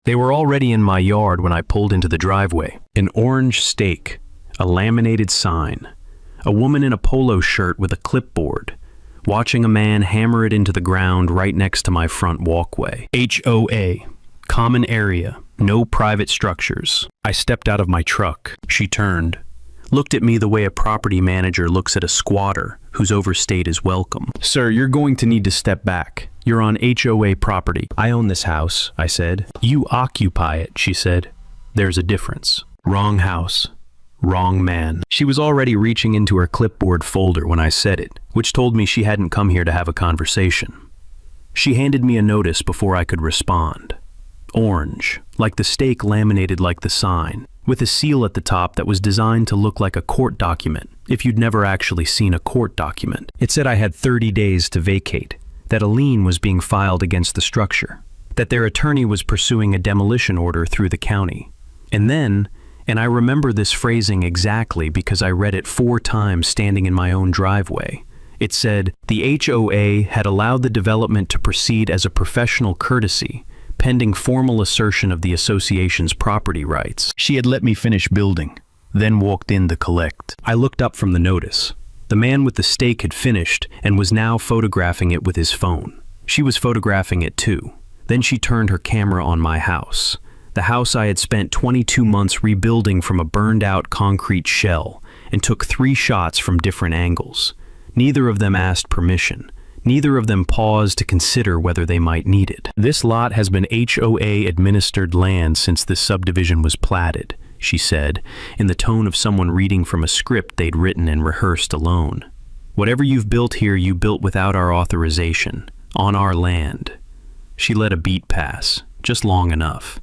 They were already in my yard when I pulled into the driveway. An orange stake, a laminated sign, a woman in a polo shirt with a clipboard, watching a man hammer it into the ground right next to my front walkway. HOA, common area, no private structures. I stepped out of my truck. She turned, looked at me the way a property manager looks at a squatter who's overstayed his welcome. "Sir, you're going to need to step back. You're on HOA property." "I own this house," I said. "You occupy it," she said. "There's a difference." Wrong house. Wrong man. She was already reaching into her clipboard folder when I said it, which told me she hadn't come here to have a conversation. She handed me a notice before I could respond. Orange, like the stake laminated like the sign, with a seal at the top that was designed to look like a court document, if you'd never actually seen a court document. It said I had 30 days to vacate, that a lien was being filed against the structure, that their attorney was pursuing a demolition order through the county. And I remember this phrasing exactly because I read it 4 times standing in my own driveway. It said, the HOA had allowed the development to proceed as a professional courtesy, pending formal assertion of the association's property rights. She had let me finish building, then walked in to collect. I looked up from the notice. The man with the stake had finished and was now photographing it with his phone. She was photographing it too. Then she turned her camera on my house. The house I had spent 22 months rebuilding from a burned-out concrete shell, and took 3 shots from different angles. Neither of them asked permission. Neither of them paused to consider whether they might need it. "This lot has been HOA-administered land since this subdivision was platted," she said, in the tone of someone reading from a script they'd written and rehearsed alone. "Whatever you've built here, you built without our authorization, on our land." She let a beat pass, just long enough.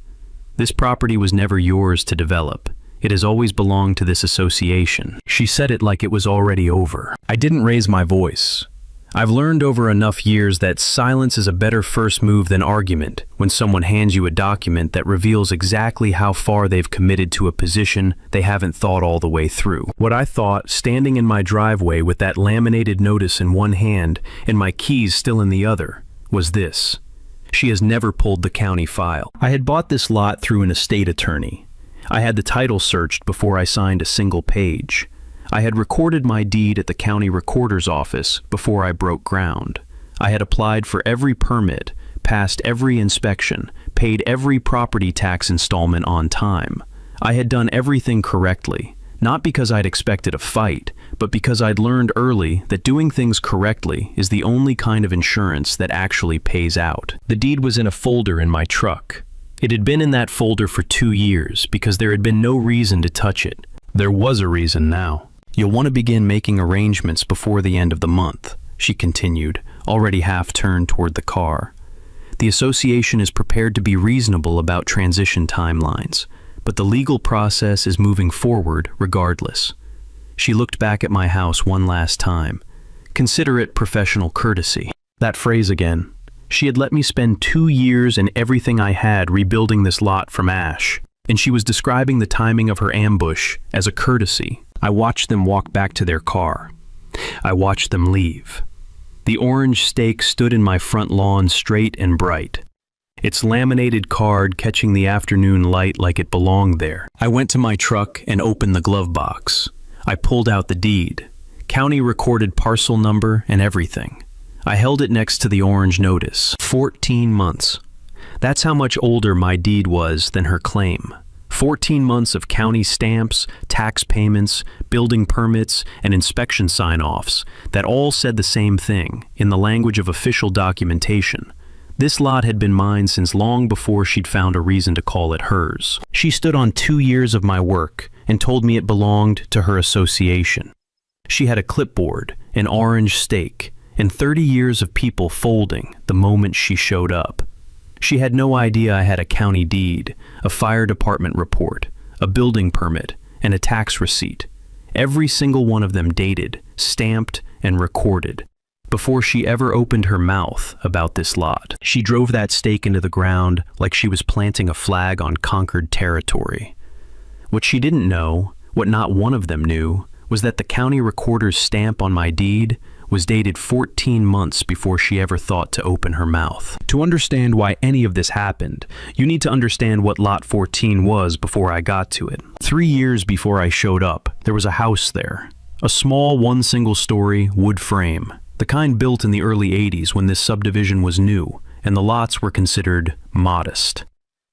"This property was never yours to develop. It has always belonged to this association." She said it like it was already over. I didn't raise my voice. I've learned over enough years that silence is a better first move than argument when someone hands you a document that reveals exactly how far they've committed to a position they haven't thought all the way through. What I thought, standing in my driveway with that laminated notice in one hand and my keys still in the other, was this: she has never pulled the county file. I had bought this lot through an estate attorney. I had the title searched before I signed a single page. I had recorded my deed at the county recorder's office before I broke ground. I had applied for every permit, passed every inspection, paid every property tax installment on time. I had done everything correctly, not because I'd expected a fight, but because I'd learned early that doing things correctly is the only kind of insurance that actually pays out. The deed was in a folder in my truck. It had been in that folder for 2 years because there had been no reason to touch it. There was a reason now. "You'll want to begin making arrangements before the end of the month," she continued, already half turned toward the car. "The association is prepared to be reasonable about transition timelines, but the legal process is moving forward regardless." She looked back at my house one last time. "Consider it professional courtesy." That phrase again. She had let me spend 2 years and everything I had rebuilding this lot from ash, and she was describing the timing of her ambush as a courtesy. I watched them walk back to their car. I watched them leave. The orange stake stood in my front lawn straight and bright, its laminated card catching the afternoon light like it belonged there. I went to my truck and opened the glove box. I pulled out the deed, county recorded parcel number and everything. I held it next to the orange notice. 14 months. That's how much older my deed was than her claim. 14 months of county stamps, tax payments, building permits, and inspection sign-offs that all said the same thing in the language of official documentation. This lot had been mine since long before she'd found a reason to call it hers. She stood on 2 years of my work and told me it belonged to her association. She had a clipboard, an orange stake, and 30 years of people folding the moment she showed up. She had no idea I had a county deed, a fire department report, a building permit, and a tax receipt. Every single one of them dated, stamped, and recorded, before she ever opened her mouth about this lot. She drove that stake into the ground like she was planting a flag on conquered territory. What she didn't know, what not one of them knew, was that the county recorder's stamp on my deed was dated 14 months before she ever thought to open her mouth. To understand why any of this happened, you need to understand what Lot 14 was before I got to it. 3 years before I showed up, there was a house there. A small one-single-story wood frame, the kind built in the early 80s when this subdivision was new, and the lots were considered modest.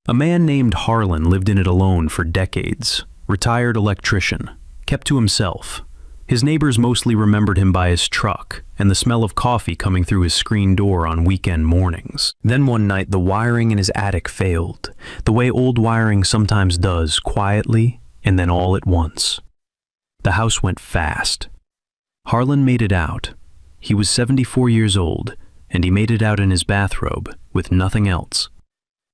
A man named Harlan lived in it alone for decades. Retired electrician, kept to himself. His neighbors mostly remembered him by his truck and the smell of coffee coming through his screen door on weekend mornings. Then one night the wiring in his attic failed, the way old wiring sometimes does, quietly and then all at once. The house went fast. Harlan made it out. He was 74 years old, and he made it out in his bathrobe, with nothing else.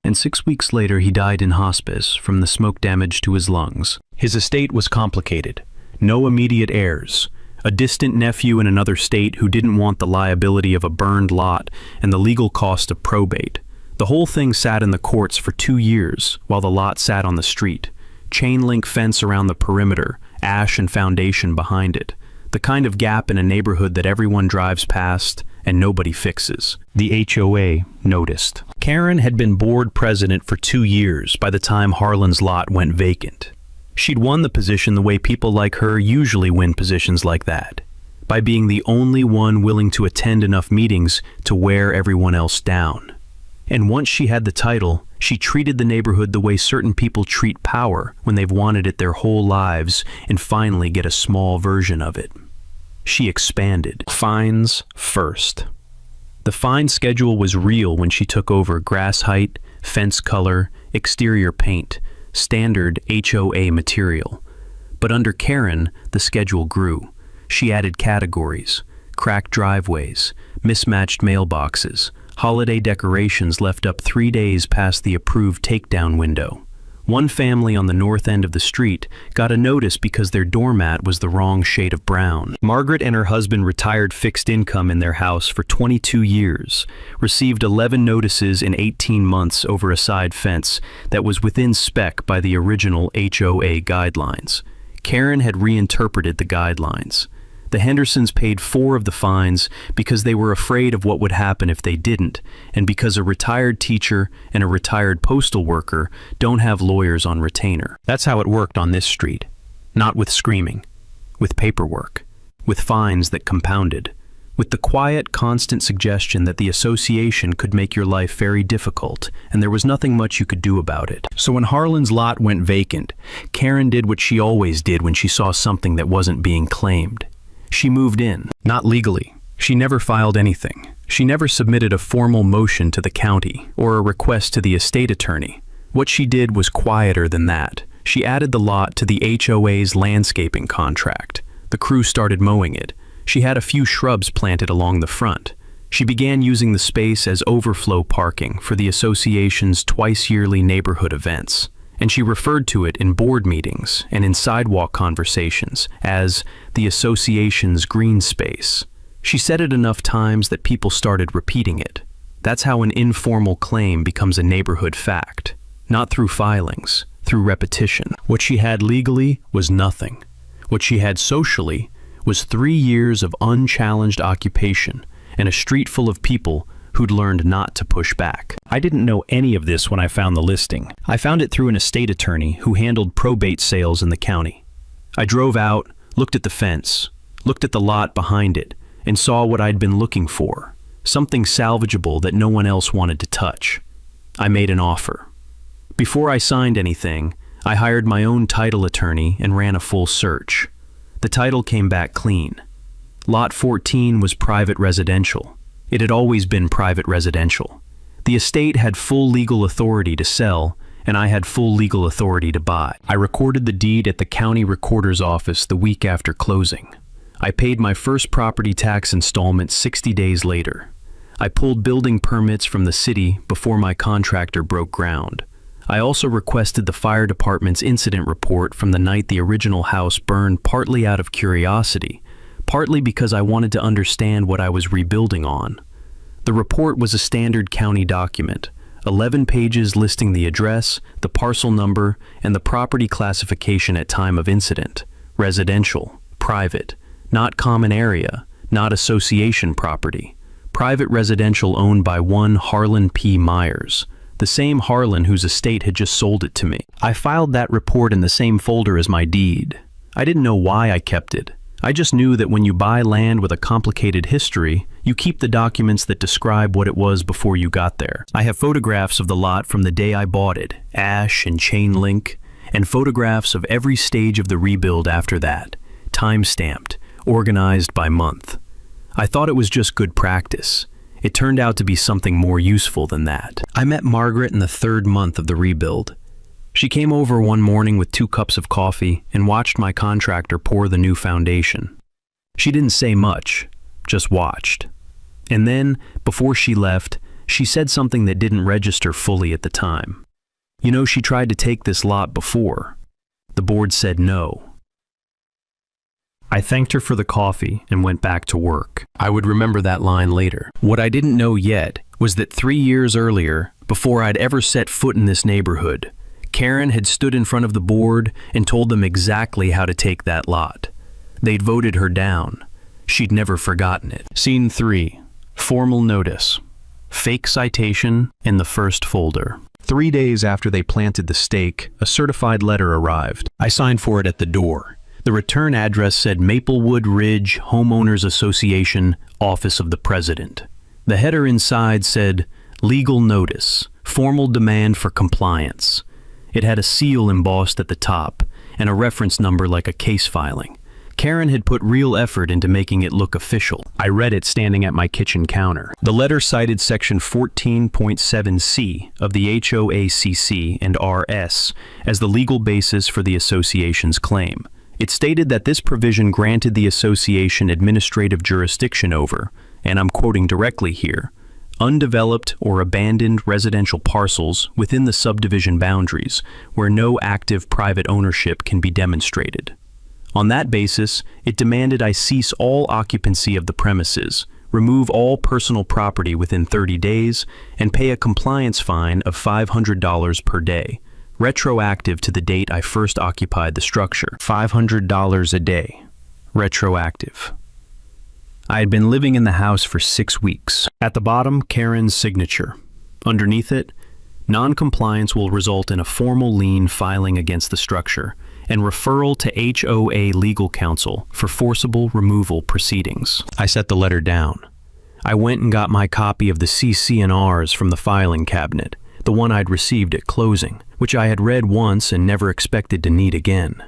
And 6 weeks later he died in hospice from the smoke damage to his lungs. His estate was complicated. No immediate heirs. A distant nephew in another state who didn't want the liability of a burned lot and the legal cost of probate. The whole thing sat in the courts for 2 years, while the lot sat on the street. Chain link fence around the perimeter, ash and foundation behind it. The kind of gap in a neighborhood that everyone drives past and nobody fixes. The HOA noticed. Karen had been board president for 2 years by the time Harlan's lot went vacant. She'd won the position the way people like her usually win positions like that, by being the only one willing to attend enough meetings to wear everyone else down. And once she had the title, she treated the neighborhood the way certain people treat power when they've wanted it their whole lives and finally get a small version of it. She expanded. Fines first. The fine schedule was real when she took over grass height, fence color, exterior paint, standard HOA material. But under Karen, the schedule grew. She added categories: cracked driveways, mismatched mailboxes, holiday decorations left up 3 days past the approved takedown window. One family on the north end of the street got a notice because their doormat was the wrong shade of brown. Margaret and her husband retired fixed income in their house for 22 years, received 11 notices in 18 months over a side fence that was within spec by the original HOA guidelines. Karen had reinterpreted the guidelines. The Hendersons paid 4 of the fines because they were afraid of what would happen if they didn't, and because a retired teacher and a retired postal worker don't have lawyers on retainer. That's how it worked on this street. Not with screaming, with paperwork, with fines that compounded, with the quiet, constant suggestion that the association could make your life very difficult, and there was nothing much you could do about it. So when Harlan's lot went vacant, Karen did what she always did when she saw something that wasn't being claimed. She moved in, not legally. She never filed anything. She never submitted a formal motion to the county or a request to the estate attorney. What she did was quieter than that. She added the lot to the HOA's landscaping contract. The crew started mowing it. She had a few shrubs planted along the front. She began using the space as overflow parking for the association's twice-yearly neighborhood events. And she referred to it in board meetings and in sidewalk conversations as the association's green space. She said it enough times that people started repeating it. That's how an informal claim becomes a neighborhood fact, not through filings, through repetition. What she had legally was nothing. What she had socially was 3 years of unchallenged occupation and a street full of people who'd learned not to push back. I didn't know any of this when I found the listing. I found it through an estate attorney who handled probate sales in the county. I drove out, looked at the fence, looked at the lot behind it, and saw what I'd been looking for, something salvageable that no one else wanted to touch. I made an offer. Before I signed anything, I hired my own title attorney and ran a full search. The title came back clean. Lot 14 was private residential. It had always been private residential. The estate had full legal authority to sell, and I had full legal authority to buy. I recorded the deed at the county recorder's office the week after closing. I paid my first property tax installment 60 days later. I pulled building permits from the city before my contractor broke ground. I also requested the fire department's incident report from the night the original house burned, partly out of curiosity, partly because I wanted to understand what I was rebuilding on. The report was a standard county document, 11 pages listing the address, the parcel number, and the property classification at time of incident: residential, private, not common area, not association property. Private residential owned by one Harlan P. Myers, the same Harlan whose estate had just sold it to me. I filed that report in the same folder as my deed. I didn't know why I kept it. I just knew that when you buy land with a complicated history, you keep the documents that describe what it was before you got there. I have photographs of the lot from the day I bought it, ash and chain link, and photographs of every stage of the rebuild after that, time-stamped, organized by month. I thought it was just good practice. It turned out to be something more useful than that. I met Margaret in the 3rd month of the rebuild. She came over one morning with 2 cups of coffee and watched my contractor pour the new foundation. She didn't say much, just watched. And then, before she left, she said something that didn't register fully at the time. You know, she tried to take this lot before. The board said no. I thanked her for the coffee and went back to work. I would remember that line later. What I didn't know yet was that 3 years earlier, before I'd ever set foot in this neighborhood, Karen had stood in front of the board and told them exactly how to take that lot. They'd voted her down. She'd never forgotten it. Scene 3. Formal notice. Fake citation in the first folder. 3 days after they planted the stake, a certified letter arrived. I signed for it at the door. The return address said Maplewood Ridge Homeowners Association, Office of the President. The header inside said, Legal Notice, Formal Demand for Compliance. It had a seal embossed at the top and a reference number like a case filing. Karen had put real effort into making it look official. I read it standing at my kitchen counter. The letter cited Section 14.7c of the HOA and RS as the legal basis for the association's claim. It stated that this provision granted the association administrative jurisdiction over, and I'm quoting directly here, undeveloped or abandoned residential parcels within the subdivision boundaries where no active private ownership can be demonstrated. On that basis, it demanded I cease all occupancy of the premises, remove all personal property within 30 days, and pay a compliance fine of $500 per day, retroactive to the date I first occupied the structure. $500 a day. Retroactive. I had been living in the house for 6 weeks. At the bottom, Karen's signature. Underneath it, non-compliance will result in a formal lien filing against the structure and referral to HOA legal counsel for forcible removal proceedings. I set the letter down. I went and got my copy of the CC&Rs from the filing cabinet, the one I'd received at closing, which I had read once and never expected to need again.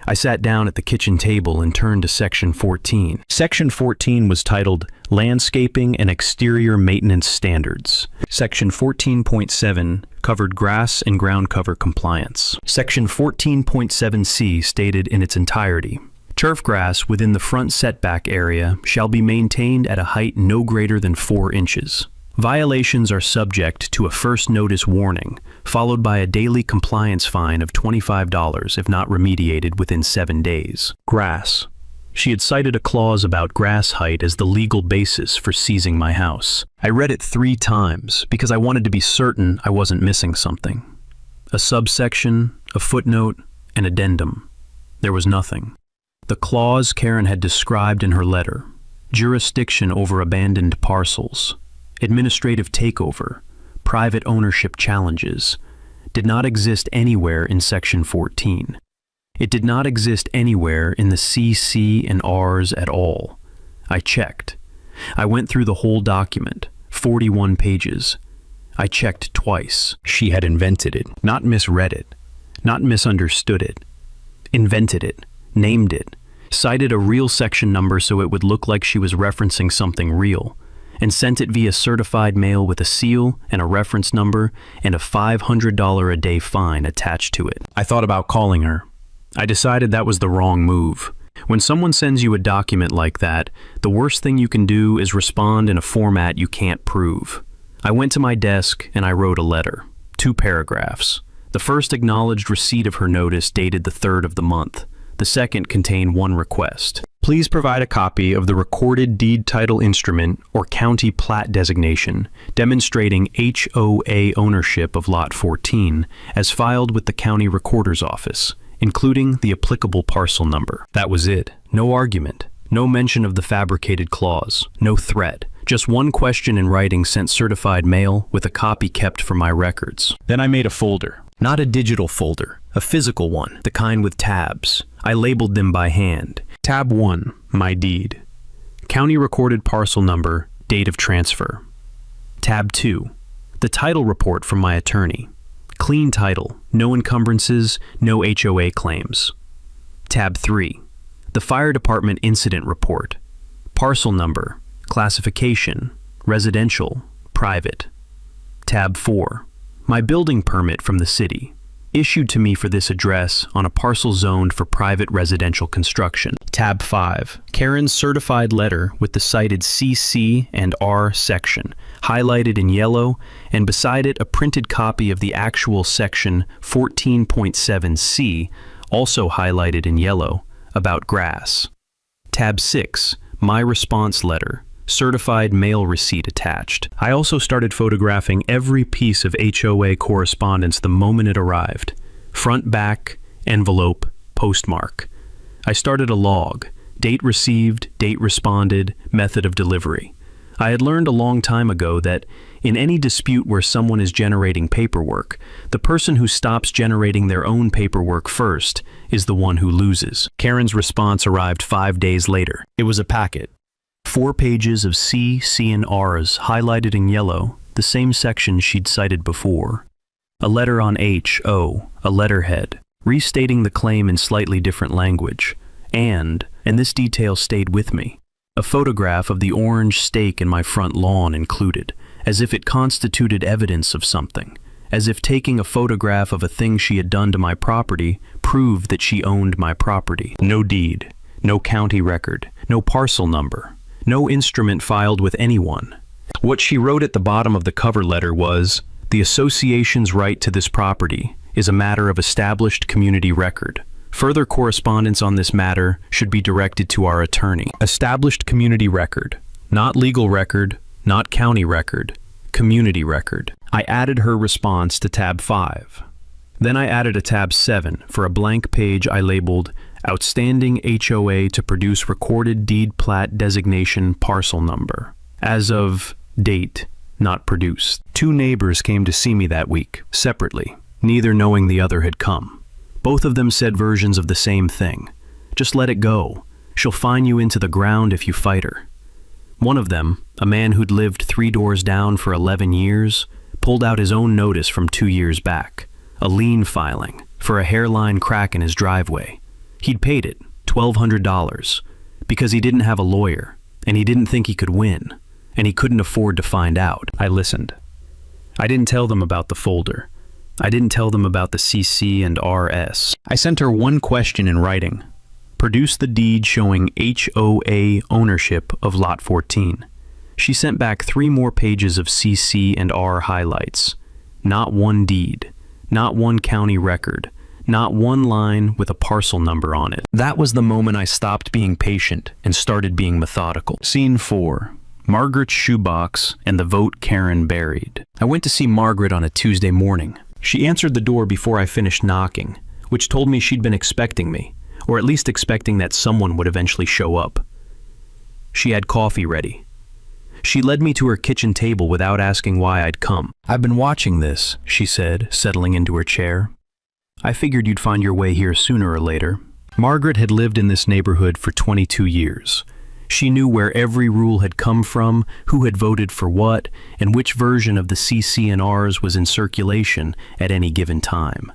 I sat down at the kitchen table and turned to Section 14. Section 14 was titled Landscaping and Exterior Maintenance Standards. Section 14.7 covered grass and ground cover compliance. Section 14.7c stated in its entirety, turf grass within the front setback area shall be maintained at a height no greater than 4 inches. Violations are subject to a first notice warning, followed by a daily compliance fine of $25 if not remediated within 7 days. Grass. She had cited a clause about grass height as the legal basis for seizing my house. I read it 3 times because I wanted to be certain I wasn't missing something. A subsection, a footnote, an addendum. There was nothing. The clause Karen had described in her letter, jurisdiction over abandoned parcels, administrative takeover, private ownership challenges, did not exist anywhere in Section 14. It did not exist anywhere in the CC and Rs at all. I checked. I went through the whole document, 41 pages. I checked twice. She had invented it, not misread it, not misunderstood it. Invented it, named it, cited a real section number so it would look like she was referencing something real, and sent it via certified mail with a seal and a reference number and a $500 a day fine attached to it. I thought about calling her. I decided that was the wrong move. When someone sends you a document like that, the worst thing you can do is respond in a format you can't prove. I went to my desk and I wrote a letter, 2 paragraphs. The first acknowledged receipt of her notice dated the 3rd of the month. The second contained one request. Please provide a copy of the recorded deed title instrument or county plat designation demonstrating HOA ownership of Lot 14 as filed with the county recorder's office, including the applicable parcel number. That was it. No argument. No mention of the fabricated clause, no threat. Just one question in writing sent certified mail with a copy kept for my records. Then I made a folder. Not a digital folder, a physical one, the kind with tabs. I labeled them by hand. Tab 1, my deed. County recorded parcel number, date of transfer. Tab 2, the title report from my attorney. Clean title, no encumbrances, no HOA claims. Tab 3, the fire department incident report. Parcel number, classification, residential, private. Tab 4, my building permit from the city, issued to me for this address on a parcel zoned for private residential construction. Tab 5, Karen's certified letter with the cited CC and R section, highlighted in yellow, and beside it a printed copy of the actual section 14.7C, also highlighted in yellow, about grass. Tab 6, my response letter, certified mail receipt attached. I also started photographing every piece of HOA correspondence the moment it arrived. Front, back, envelope, postmark. I started a log, date received, date responded, method of delivery. I had learned a long time ago that in any dispute where someone is generating paperwork, the person who stops generating their own paperwork first is the one who loses. Karen's response arrived 5 days later. It was a packet. 4 pages of C, C, and R's highlighted in yellow, the same section she'd cited before. A letter on H, O, a letterhead, restating the claim in slightly different language. And this detail stayed with me, a photograph of the orange stake in my front lawn included, as if it constituted evidence of something, as if taking a photograph of a thing she had done to my property proved that she owned my property. No deed, no county record, no parcel number. No instrument filed with anyone. What she wrote at the bottom of the cover letter was, "The association's right to this property is a matter of established community record. Further correspondence on this matter should be directed to our attorney." Established community record. Not legal record, not county record, community record. I added her response to tab 5. Then I added a tab 7 for a blank page I labeled Outstanding HOA to produce recorded deed plat designation parcel number. As of date, not produced. 2 neighbors came to see me that week, separately, neither knowing the other had come. Both of them said versions of the same thing. Just let it go. She'll fine you into the ground if you fight her. One of them, a man who'd lived 3 doors down for 11 years, pulled out his own notice from 2 years back, a lien filing, for a hairline crack in his driveway. He'd paid it, $1,200, because he didn't have a lawyer, and he didn't think he could win, and he couldn't afford to find out. I listened. I didn't tell them about the folder. I didn't tell them about the CC and RS. I sent her one question in writing. Produce the deed showing HOA ownership of Lot 14. She sent back 3 more pages of CC and R highlights. Not one deed, not one county record, not one line with a parcel number on it. That was the moment I stopped being patient and started being methodical. Scene 4. Margaret's shoebox and the vote Karen buried. I went to see Margaret on a Tuesday morning. She answered the door before I finished knocking, which told me she'd been expecting me, or at least expecting that someone would eventually show up. She had coffee ready. She led me to her kitchen table without asking why I'd come. "I've been watching this," she said, settling into her chair. "I figured you'd find your way here sooner or later." Margaret had lived in this neighborhood for 22 years. She knew where every rule had come from, who had voted for what, and which version of the CC and Rs was in circulation at any given time.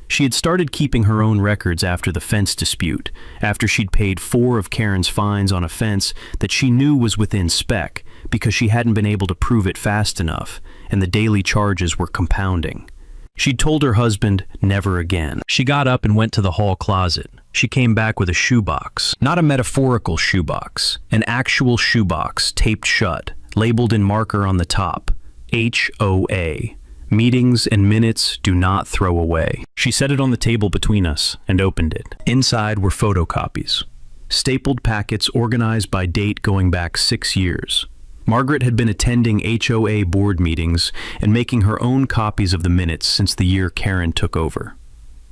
She had started keeping her own records after the fence dispute, after she'd paid 4 of Karen's fines on a fence that she knew was within spec because she hadn't been able to prove it fast enough, and the daily charges were compounding. She'd told her husband, never again. She got up and went to the hall closet. She came back with a shoebox. Not a metaphorical shoebox, an actual shoebox, taped shut, labeled in marker on the top, HOA. Meetings and minutes do not throw away. She set it on the table between us and opened it. Inside were photocopies. Stapled packets organized by date going back 6 years. Margaret had been attending HOA board meetings and making her own copies of the minutes since the year Karen took over.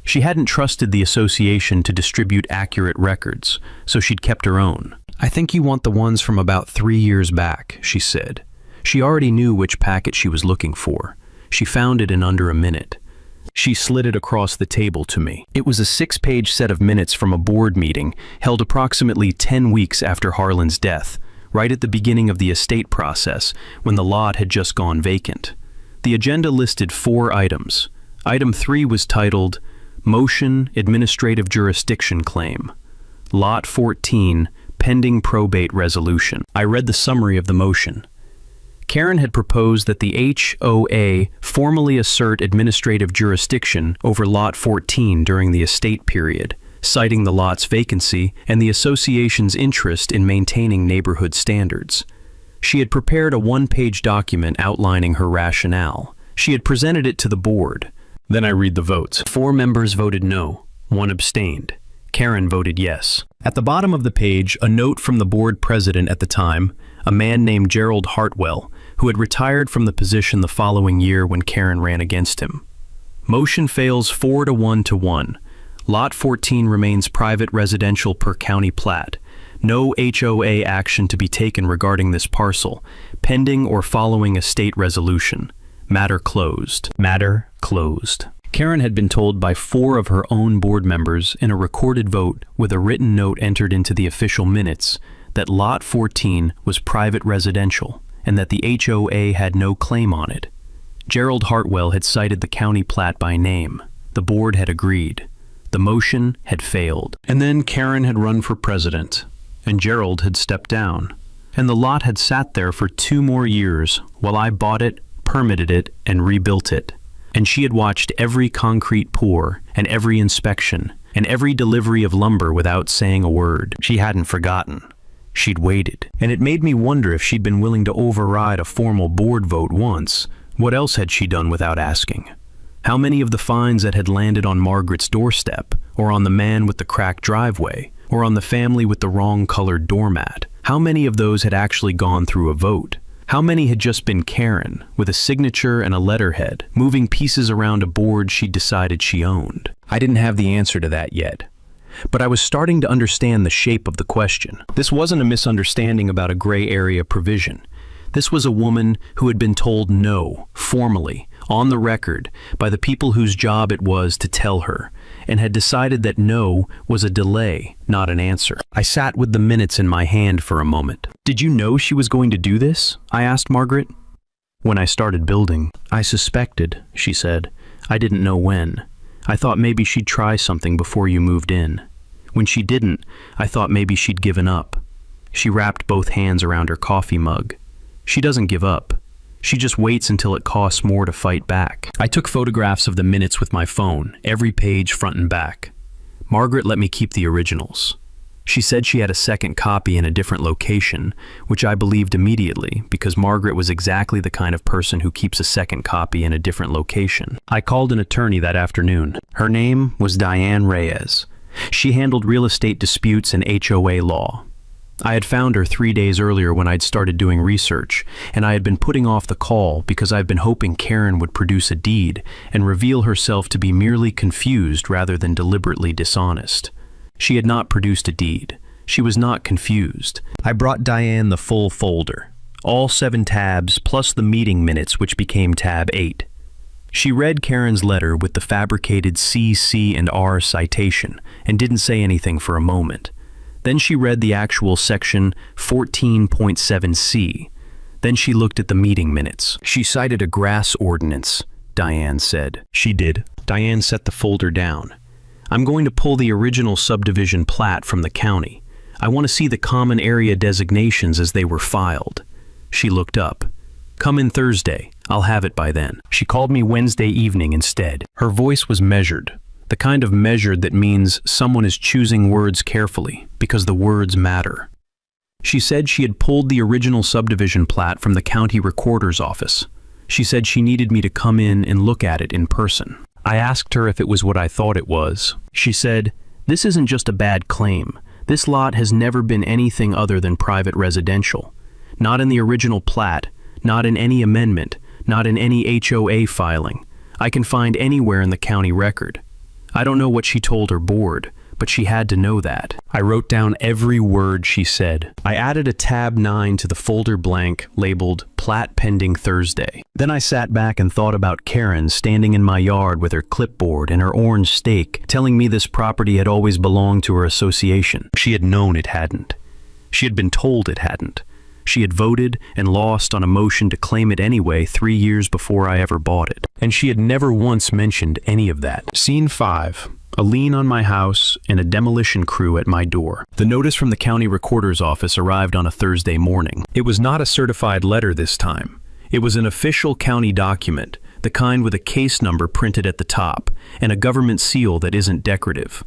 She hadn't trusted the association to distribute accurate records, so she'd kept her own. "I think you want the ones from about 3 years back," she said. She already knew which packet she was looking for. She found it in under a minute. She slid it across the table to me. It was a 6-page set of minutes from a board meeting held approximately 10 weeks after Harlan's death, right at the beginning of the estate process, when the lot had just gone vacant. The agenda listed 4 items. Item 3 was titled, Motion Administrative Jurisdiction Claim. Lot 14, Pending Probate Resolution. I read the summary of the motion. Karen had proposed that the HOA formally assert administrative jurisdiction over Lot 14 during the estate period, citing the lot's vacancy and the association's interest in maintaining neighborhood standards. She had prepared a 1-page document outlining her rationale. She had presented it to the board. Then I read the votes. 4 members voted no, 1 abstained. Karen voted yes. At the bottom of the page, a note from the board president at the time, a man named Gerald Hartwell, who had retired from the position the following year when Karen ran against him. Motion fails 4 to 1 to 1. Lot 14 remains private residential per county plat. No HOA action to be taken regarding this parcel, pending or following a state resolution. Matter closed. Matter closed. Karen had been told by 4 of her own board members in a recorded vote with a written note entered into the official minutes that Lot 14 was private residential and that the HOA had no claim on it. Gerald Hartwell had cited the county plat by name. The board had agreed. The motion had failed. And then Karen had run for president, and Gerald had stepped down. And the lot had sat there for 2 more years while I bought it, permitted it, and rebuilt it. And she had watched every concrete pour, and every inspection, and every delivery of lumber without saying a word. She hadn't forgotten. She'd waited. And it made me wonder if she'd been willing to override a formal board vote once. What else had she done without asking? How many of the fines that had landed on Margaret's doorstep, or on the man with the cracked driveway, or on the family with the wrong-colored doormat, how many of those had actually gone through a vote? How many had just been Karen, with a signature and a letterhead, moving pieces around a board she'd decided she owned? I didn't have the answer to that yet. But I was starting to understand the shape of the question. This wasn't a misunderstanding about a gray area provision. This was a woman who had been told no, formally, on the record, by the people whose job it was to tell her, and had decided that no was a delay, not an answer. I sat with the minutes in my hand for a moment. "Did you know she was going to do this?" I asked Margaret. "When I started building, I suspected," she said. "I didn't know when. I thought maybe she'd try something before you moved in. When she didn't, I thought maybe she'd given up." She wrapped both hands around her coffee mug. "She doesn't give up. She just waits until it costs more to fight back." I took photographs of the minutes with my phone, every page front and back. Margaret let me keep the originals. She said she had a second copy in a different location, which I believed immediately because Margaret was exactly the kind of person who keeps a second copy in a different location. I called an attorney that afternoon. Her name was Diane Reyes. She handled real estate disputes and HOA law. I had found her 3 days earlier when I'd started doing research, and I had been putting off the call because I'd been hoping Karen would produce a deed and reveal herself to be merely confused rather than deliberately dishonest. She had not produced a deed. She was not confused. I brought Diane the full folder, all 7 tabs plus the meeting minutes, which became tab 8. She read Karen's letter with the fabricated C, C, and R citation and didn't say anything for a moment. Then she read the actual section 14.7c. Then she looked at the meeting minutes. "She cited a grass ordinance," Diane said. "She did." Diane set the folder down. "I'm going to pull the original subdivision plat from the county. I want to see the common area designations as they were filed." She looked up. "Come in Thursday. I'll have it by then." She called me Wednesday evening instead. Her voice was measured. The kind of measured that means someone is choosing words carefully because the words matter. She said she had pulled the original subdivision plat from the county recorder's office. She said she needed me to come in and look at it in person. I asked her if it was what I thought it was. She said, "This isn't just a bad claim. This lot has never been anything other than private residential. Not in the original plat, not in any amendment, not in any HOA filing. I can find anywhere in the county record. I don't know what she told her board, but she had to know that. I wrote down every word she said. I added a tab 9 to the folder blank labeled Plat Pending Thursday. Then I sat back and thought about Karen standing in my yard with her clipboard and her orange stake, telling me this property had always belonged to her association. She had known it hadn't. She had been told it hadn't. She had voted and lost on a motion to claim it anyway 3 years before I ever bought it. And she had never once mentioned any of that. Scene 5. A lien on my house and a demolition crew at my door. The notice from the county recorder's office arrived on a Thursday morning. It was not a certified letter this time. It was an official county document, the kind with a case number printed at the top, and a government seal that isn't decorative.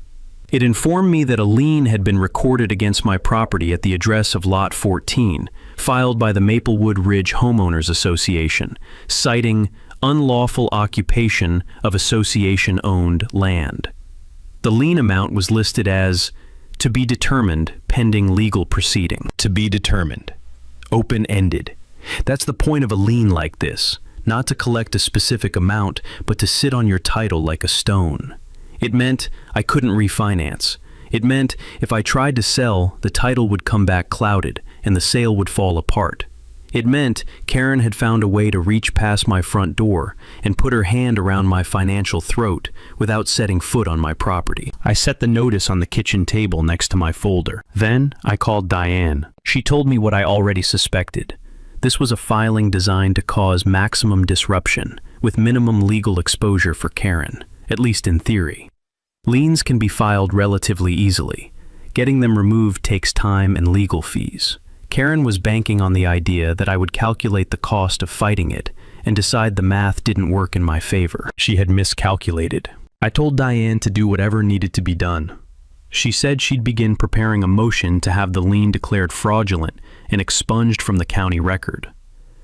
It informed me that a lien had been recorded against my property at the address of Lot 14, filed by the Maplewood Ridge Homeowners Association, citing unlawful occupation of association-owned land. The lien amount was listed as to be determined pending legal proceeding. To be determined. Open-ended. That's the point of a lien like this, not to collect a specific amount, but to sit on your title like a stone. It meant I couldn't refinance. It meant if I tried to sell, the title would come back clouded and the sale would fall apart. It meant Karen had found a way to reach past my front door and put her hand around my financial throat without setting foot on my property. I set the notice on the kitchen table next to my folder. Then I called Diane. She told me what I already suspected. This was a filing designed to cause maximum disruption with minimum legal exposure for Karen, at least in theory. Liens can be filed relatively easily. Getting them removed takes time and legal fees. Karen was banking on the idea that I would calculate the cost of fighting it and decide the math didn't work in my favor. She had miscalculated. I told Diane to do whatever needed to be done. She said she'd begin preparing a motion to have the lien declared fraudulent and expunged from the county record.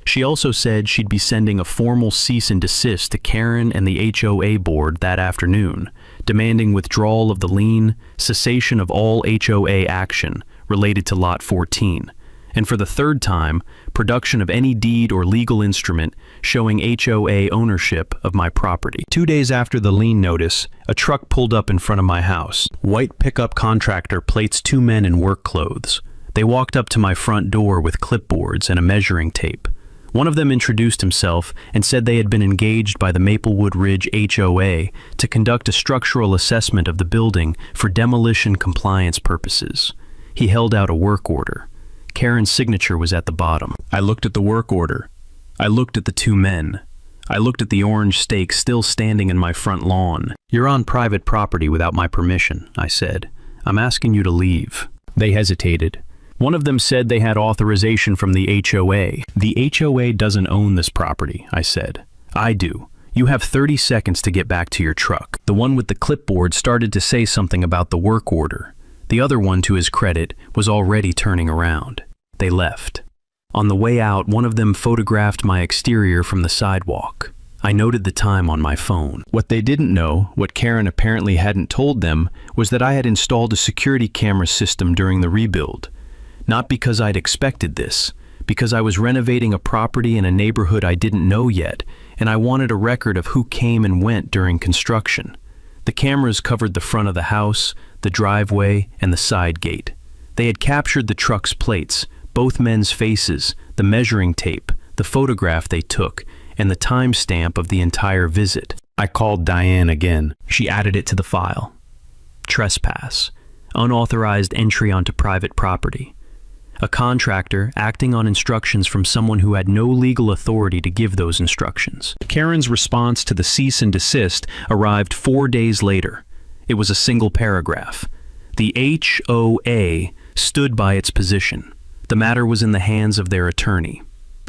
She also said she'd be sending a formal cease and desist to Karen and the HOA board that afternoon, demanding withdrawal of the lien, cessation of all HOA action related to Lot 14, and for the third time, production of any deed or legal instrument showing HOA ownership of my property. 2 days after the lien notice, a truck pulled up in front of my house. White pickup contractor plates 2 men in work clothes. They walked up to my front door with clipboards and a measuring tape. One of them introduced himself and said they had been engaged by the Maplewood Ridge HOA to conduct a structural assessment of the building for demolition compliance purposes. He held out a work order. Karen's signature was at the bottom. I looked at the work order. I looked at the 2 men. I looked at the orange stake still standing in my front lawn. "You're on private property without my permission," I said. "I'm asking you to leave." They hesitated. One of them said they had authorization from the HOA. "The HOA doesn't own this property," I said. "I do. You have 30 seconds to get back to your truck." The one with the clipboard started to say something about the work order. The other one, to his credit, was already turning around. They left. On the way out, one of them photographed my exterior from the sidewalk. I noted the time on my phone. What they didn't know, what Karen apparently hadn't told them, was that I had installed a security camera system during the rebuild. Not because I'd expected this, because I was renovating a property in a neighborhood I didn't know yet, and I wanted a record of who came and went during construction. The cameras covered the front of the house, the driveway, and the side gate. They had captured the truck's plates, both men's faces, the measuring tape, the photograph they took, and the timestamp of the entire visit. I called Diane again. She added it to the file. Trespass. Unauthorized entry onto private property. A contractor acting on instructions from someone who had no legal authority to give those instructions. Karen's response to the cease and desist arrived 4 days later. It was a single paragraph. The HOA stood by its position. The matter was in the hands of their attorney.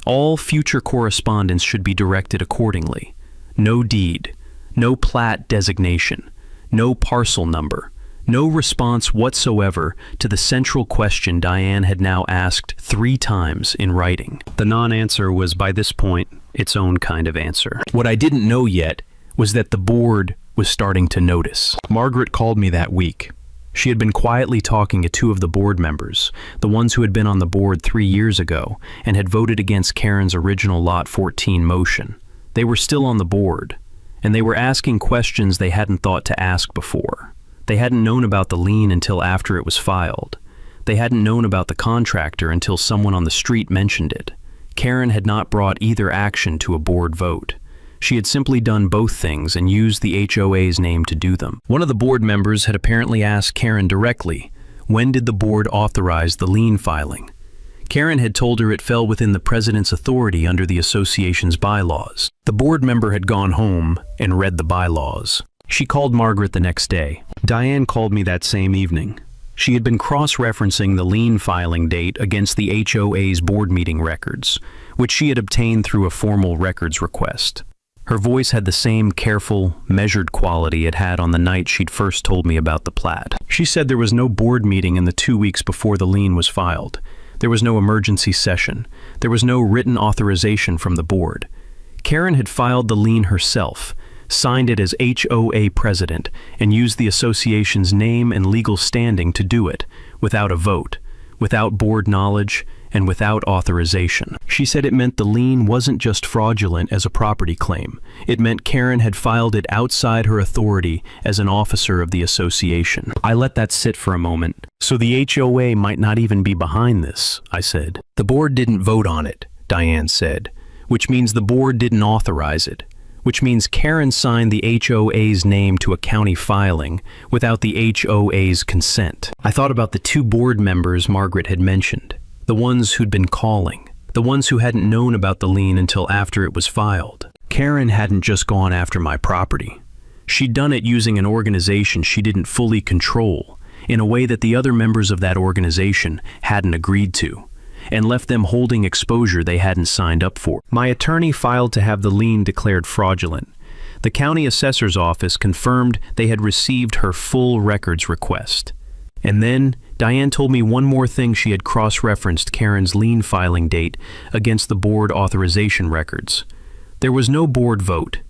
All future correspondence should be directed accordingly. No deed, no plat designation, no parcel number, no response whatsoever to the central question Diane had now asked 3 times in writing. The non-answer was, by this point, its own kind of answer. What I didn't know yet was that the board was starting to notice. Margaret called me that week. She had been quietly talking to 2 of the board members, the ones who had been on the board 3 years ago and had voted against Karen's original Lot 14 motion. They were still on the board, and they were asking questions they hadn't thought to ask before. They hadn't known about the lien until after it was filed. They hadn't known about the contractor until someone on the street mentioned it. Karen had not brought either action to a board vote. She had simply done both things and used the HOA's name to do them. One of the board members had apparently asked Karen directly, when did the board authorize the lien filing? Karen had told her it fell within the president's authority under the association's bylaws. The board member had gone home and read the bylaws. She called Margaret the next day. Diane called me that same evening. She had been cross-referencing the lien filing date against the HOA's board meeting records, which she had obtained through a formal records request. Her voice had the same careful, measured quality it had on the night she'd first told me about the plat. She said there was no board meeting in the 2 weeks before the lien was filed. There was no emergency session. There was no written authorization from the board. Karen had filed the lien herself, signed it as HOA president, and used the association's name and legal standing to do it, without a vote, without board knowledge, and without authorization. She said it meant the lien wasn't just fraudulent as a property claim. It meant Karen had filed it outside her authority as an officer of the association. I let that sit for a moment. So the HOA might not even be behind this, I said. The board didn't vote on it, Diane said, which means the board didn't authorize it, which means Karen signed the HOA's name to a county filing without the HOA's consent. I thought about the 2 board members Margaret had mentioned. The ones who'd been calling, the ones who hadn't known about the lien until after it was filed. Karen hadn't just gone after my property. She'd done it using an organization she didn't fully control, in a way that the other members of that organization hadn't agreed to, and left them holding exposure they hadn't signed up for. My attorney filed to have the lien declared fraudulent. The county assessor's office confirmed they had received her full records request. And then Diane told me one more thing she had cross-referenced Karen's lien filing date against the board authorization records. There was no board vote.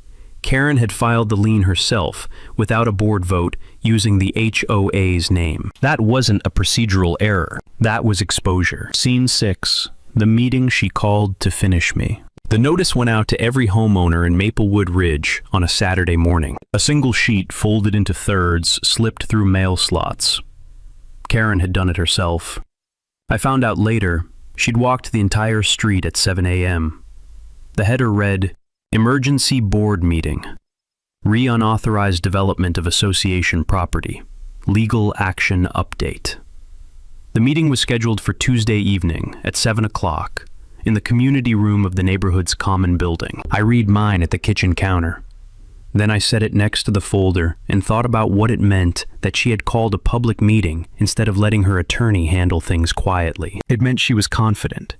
Karen had filed the lien herself, without a board vote, using the HOA's name. That wasn't a procedural error. That was exposure. Scene 6. The meeting she called to finish me. The notice went out to every homeowner in Maplewood Ridge on a Saturday morning. A single sheet folded into thirds slipped through mail slots. Karen had done it herself. I found out later she'd walked the entire street at 7 a.m. The header read, Emergency Board Meeting. Re-unauthorized development of association property. Legal action update. The meeting was scheduled for Tuesday evening at 7 o'clock in the community room of the neighborhood's common building. I read mine at the kitchen counter. Then I set it next to the folder and thought about what it meant that she had called a public meeting instead of letting her attorney handle things quietly. It meant she was confident.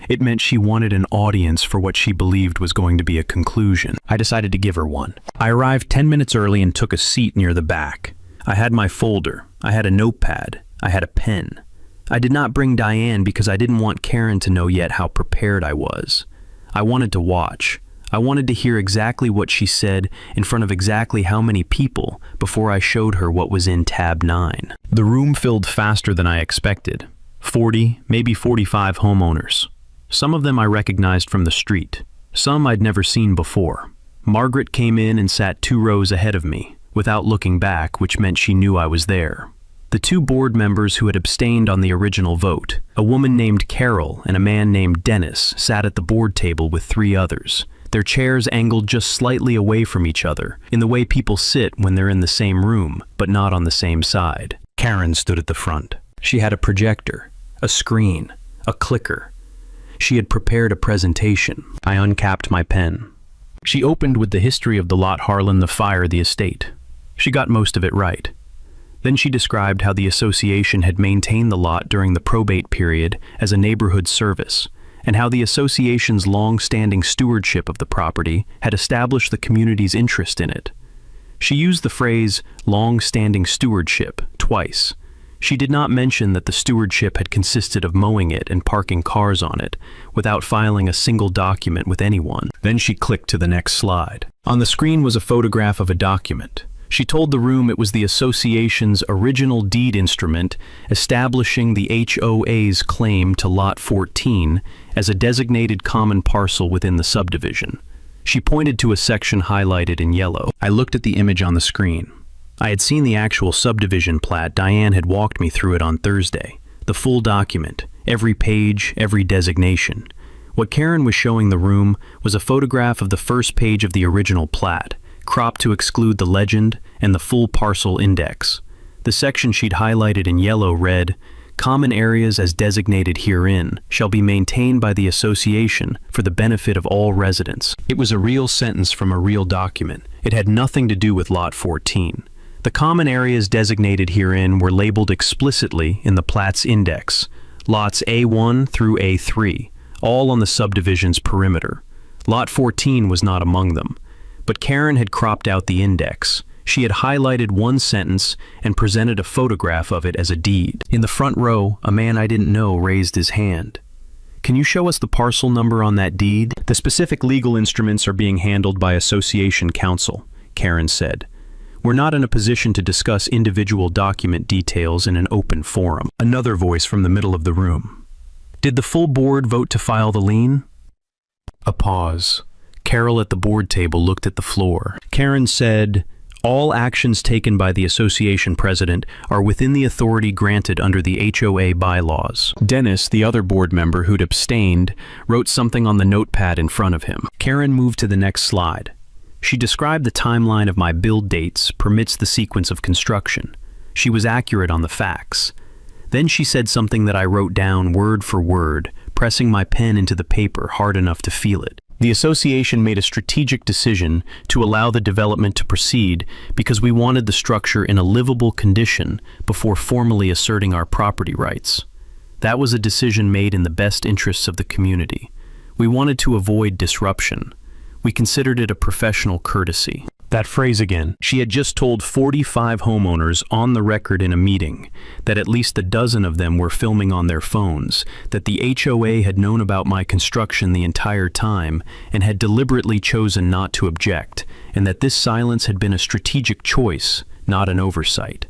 It meant she wanted an audience for what she believed was going to be a conclusion. I decided to give her one. I arrived 10 minutes early and took a seat near the back. I had my folder. I had a notepad. I had a pen. I did not bring Diane because I didn't want Karen to know yet how prepared I was. I wanted to watch. I wanted to hear exactly what she said in front of exactly how many people before I showed her what was in tab 9. The room filled faster than I expected. 40, maybe 45 homeowners. Some of them I recognized from the street. Some I'd never seen before. Margaret came in and sat 2 rows ahead of me, without looking back, which meant she knew I was there. The 2 board members who had abstained on the original vote, a woman named Carol and a man named Dennis, sat at the board table with 3 others. Their chairs angled just slightly away from each other, in the way people sit when they're in the same room, but not on the same side. Karen stood at the front. She had a projector, a screen, a clicker. She had prepared a presentation. I uncapped my pen. She opened with the history of the lot Harlan the Fire, the estate. She got most of it right. Then she described how the association had maintained the lot during the probate period as a neighborhood service, and how the association's long-standing stewardship of the property had established the community's interest in it. She used the phrase long-standing stewardship twice. She did not mention that the stewardship had consisted of mowing it and parking cars on it, without filing a single document with anyone. Then she clicked to the next slide. On the screen was a photograph of a document. She told the room it was the association's original deed instrument establishing the HOA's claim to Lot 14 as a designated common parcel within the subdivision. She pointed to a section highlighted in yellow. I looked at the image on the screen. I had seen the actual subdivision plat. Diane had walked me through it on Thursday. The full document, every page, every designation. What Karen was showing the room was a photograph of the first page of the original plat, cropped to exclude the legend and the full parcel index. The section she'd highlighted in yellow read, "Common areas as designated herein shall be maintained by the association for the benefit of all residents." It was a real sentence from a real document. It had nothing to do with Lot 14. The common areas designated herein were labeled explicitly in the plat's index, lots A1 through A3, all on the subdivision's perimeter. Lot 14 was not among them, but Karen had cropped out the index. She had highlighted one sentence and presented a photograph of it as a deed. In the front row, a man I didn't know raised his hand. "Can you show us the parcel number on that deed?" "The specific legal instruments are being handled by association counsel," Karen said. "We're not in a position to discuss individual document details in an open forum." Another voice from the middle of the room. "Did the full board vote to file the lien?" A pause. Carol at the board table looked at the floor. Karen said, "All actions taken by the association president are within the authority granted under the HOA bylaws." Dennis, the other board member who'd abstained, wrote something on the notepad in front of him. Karen moved to the next slide. She described the timeline of my build dates permits the sequence of construction. She was accurate on the facts. Then she said something that I wrote down word for word, pressing my pen into the paper hard enough to feel it. "The association made a strategic decision to allow the development to proceed because we wanted the structure in a livable condition before formally asserting our property rights. That was a decision made in the best interests of the community. We wanted to avoid disruption. We considered it a professional courtesy." That phrase again. She had just told 45 homeowners on the record in a meeting that at least a dozen of them were filming on their phones, that the HOA had known about my construction the entire time and had deliberately chosen not to object, and that this silence had been a strategic choice, not an oversight.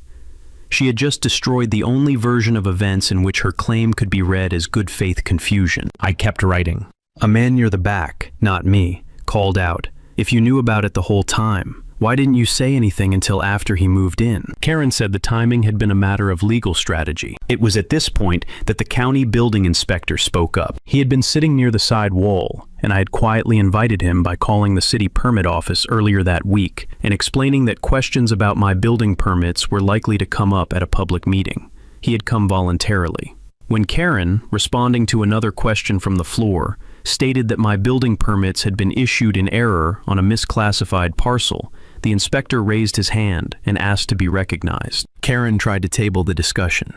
She had just destroyed the only version of events in which her claim could be read as good faith confusion. I kept writing. A man near the back, not me, called out, "If you knew about it the whole time, why didn't you say anything until after he moved in?" Karen said the timing had been a matter of legal strategy. It was at this point that the county building inspector spoke up. He had been sitting near the side wall, and I had quietly invited him by calling the city permit office earlier that week and explaining that questions about my building permits were likely to come up at a public meeting. He had come voluntarily. When Karen, responding to another question from the floor, stated that my building permits had been issued in error on a misclassified parcel, the inspector raised his hand and asked to be recognized. Karen tried to table the discussion.